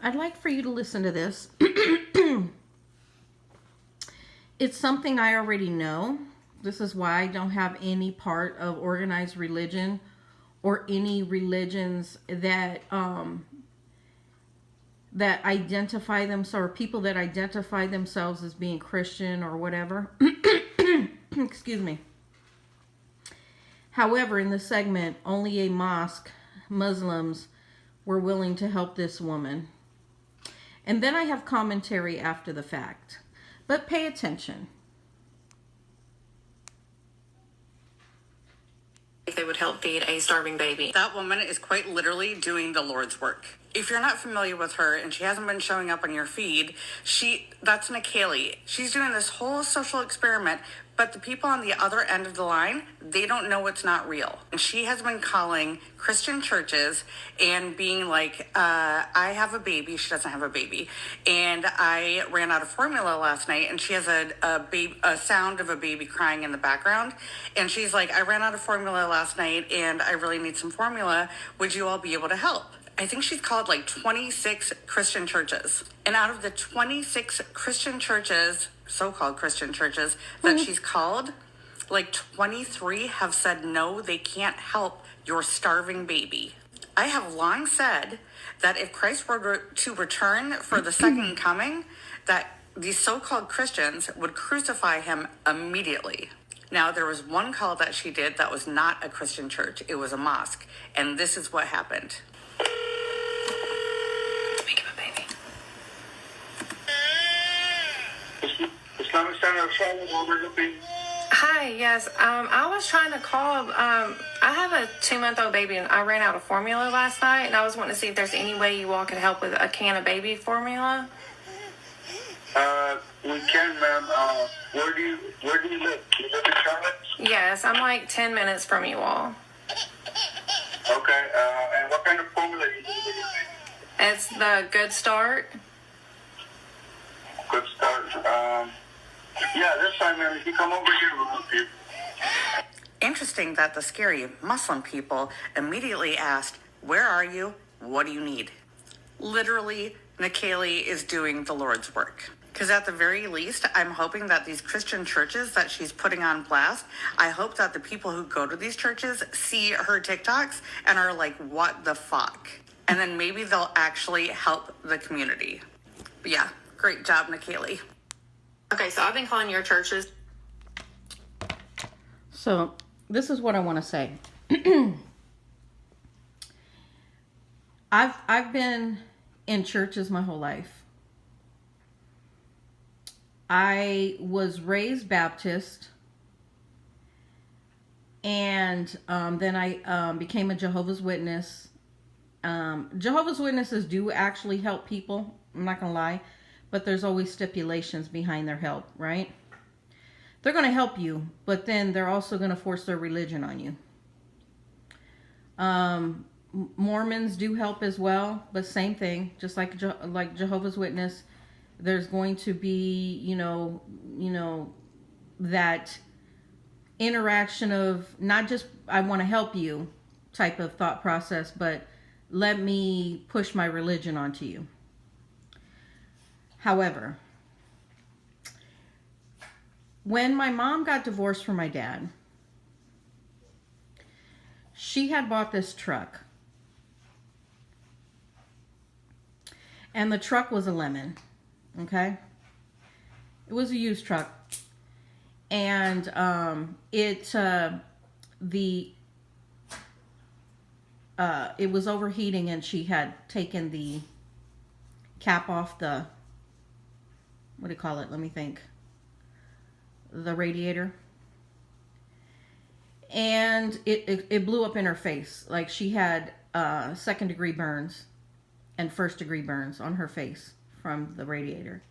I'd like for you to listen to this. It's something I already know. This is why I don't have any part of organized religion or any religions that that identify themselves, or people that identify themselves as being Christian or whatever. Excuse me. However, in this segment, only a mosque, Muslims, were willing to help this woman. And then I have commentary after the fact. But pay attention. If they would help feed a starving baby. That woman is quite literally doing the Lord's work. If you're not familiar with her and she hasn't been showing up on your feed, that's Nikaylee. She's doing this whole social experiment, but the people on the other end of the line, they don't know it's not real. And she has been calling Christian churches and being like, I have a baby. She doesn't have a baby. And I ran out of formula last night, and she has a sound of a baby crying in the background. And she's like, I ran out of formula last night and I really need some formula. Would you all be able to help? I think she's called like 26 Christian churches. And out of the 26 Christian churches, so-called Christian churches, that she's called, like 23 have said no, they can't help your starving baby. I have long said that if Christ were to return for the second coming, that these so-called Christians would crucify him immediately. Now, there was one call that she did that was not a Christian church. It was a mosque. And this is what happened. Islamic Center of Charlotte, overlooking. Hi, yes. I was trying to call. I have a 2-month-old baby, and I ran out of formula last night, and I was wanting to see if there's any way you all could help with a can of baby formula. We can, ma'am. Where do you live? Do you live in Charlotte? Yes, I'm like 10 minutes from you all. Okay. And what kind of formula do you need? It's the Good Start. Good start. Yeah, this time, ma'am. If you come over here, we'll help you. Interesting that the scary Muslim people immediately asked, where are you? What do you need? Literally, Nikaylee is doing the Lord's work. Because at the very least, I'm hoping that these Christian churches that she's putting on blast, I hope that the people who go to these churches see her TikToks and are like, what the fuck? And then maybe they'll actually help the community. But yeah, great job, Nikaylee. Okay, so I've been calling your churches. So, this is what I want to say. I've been in churches my whole life. I was raised Baptist, and then I became a Jehovah's Witness. Jehovah's Witnesses do actually help people, I'm not gonna lie, but there's always stipulations behind their help, right? They're going to help you, but then they're also going to force their religion on you. Mormons do help as well, but same thing, just like Jehovah's Witness. There's going to be, you know, that interaction of not just I want to help you type of thought process, but let me push my religion onto you. However, when my mom got divorced from my dad, she had bought this truck. And the truck was a lemon, okay? It was a used truck. And it was overheating, and she had taken the cap off the, what do you call it? Let me think. The radiator. And it blew up in her face. Like she had 2nd-degree burns and 1st-degree burns on her face from the radiator.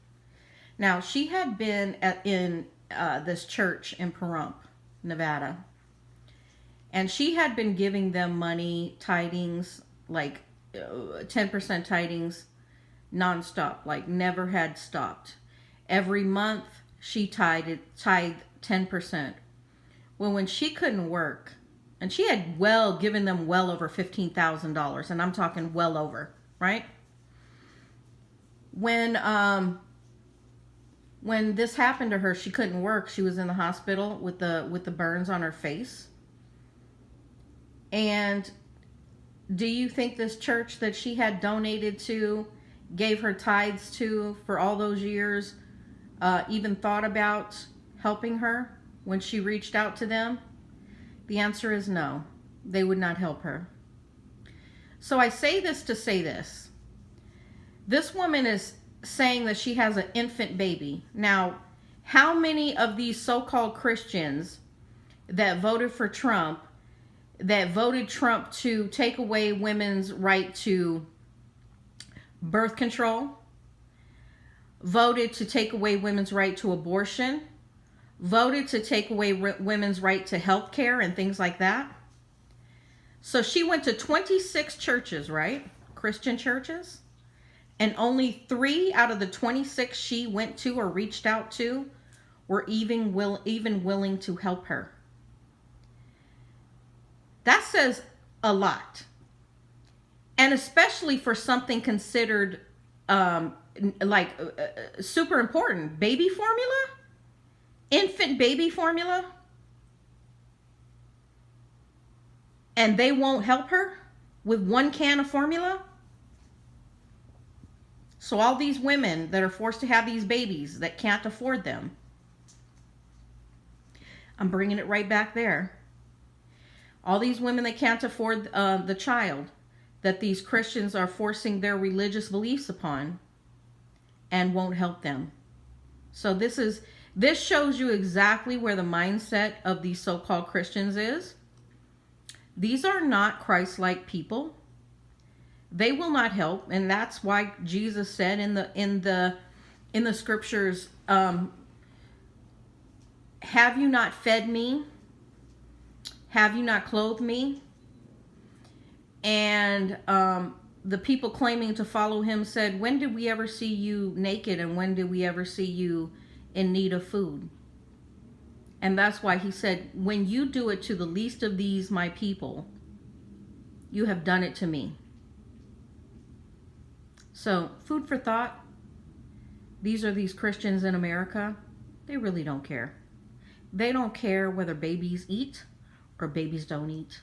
Now, she had been in this church in Pahrump, Nevada. And she had been giving them money, tithings, like 10% tithings, nonstop, like never had stopped. Every month she tithed 10%. Well, when she couldn't work, and she had given them well over $15,000, and I'm talking well over, right? when this happened to her, she couldn't work. She was in the hospital with the burns on her face. And do you think this church that she had donated to, gave her tithes to for all those years, even thought about helping her when she reached out to them? The answer is no. They would not help her. So I say this to say this. This woman is saying that she has an infant baby. Now, how many of these so-called Christians that voted for Trump, that voted Trump to take away women's right to birth control, voted to take away women's right to abortion, voted to take away women's right to health care and things like that? So she went to 26 churches, right? Christian churches. And only 3 out of the 26 she went to or reached out to were even willing to help her. That says a lot. And especially for something considered super important. Baby formula? Infant baby formula? And they won't help her with 1 can of formula? So all these women that are forced to have these babies that can't afford them, I'm bringing it right back there. All these women that can't afford the child that these Christians are forcing their religious beliefs upon and won't help them. So this shows you exactly where the mindset of these so-called Christians is. These are not Christ-like people. They will not help, and that's why Jesus said in the scriptures, have you not fed me? Have you not clothed me? And the people claiming to follow him said, when did we ever see you naked, and when did we ever see you in need of food? And that's why he said, when you do it to the least of these my people, you have done it to me. So, food for thought. These are these Christians in America. They really don't care. They don't care whether babies eat or babies don't eat.